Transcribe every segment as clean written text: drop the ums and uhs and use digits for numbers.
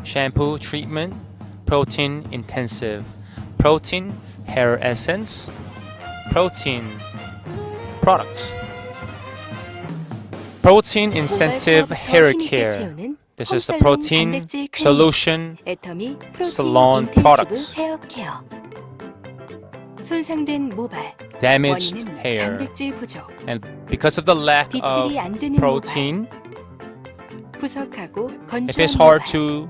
Shampoo treatment, protein intensive, protein hair essence, protein products. Protein incentive hair care. This is the protein solution salon products. Damaged hair. And because of the lack of protein, if it's hard to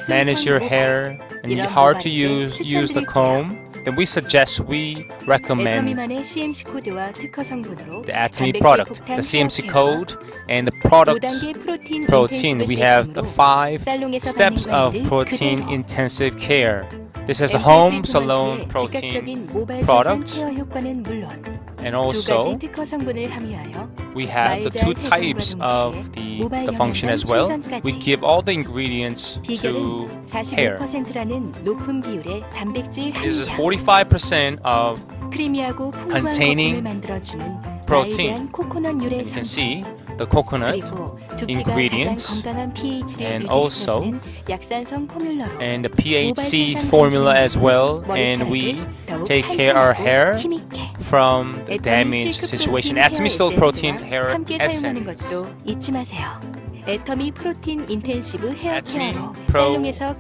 manage your hair and hard to use the comb, then we recommend the Atomy product, the CMC code, and the product protein. We have the 5 steps of protein intensive care. This is a home salon protein product, and also we have the 2 types of the function as well. We give all the ingredients to hair. This is 45% of containing protein. You can see the coconut ingredients and also and the PHC formula as well, and we take care our hair from the damage situation. Atomy Still Protein Hair Essence. Atomy Pro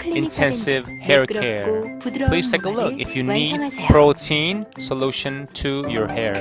Intensive Hair Care. Please take a look if you need protein solution to your hair.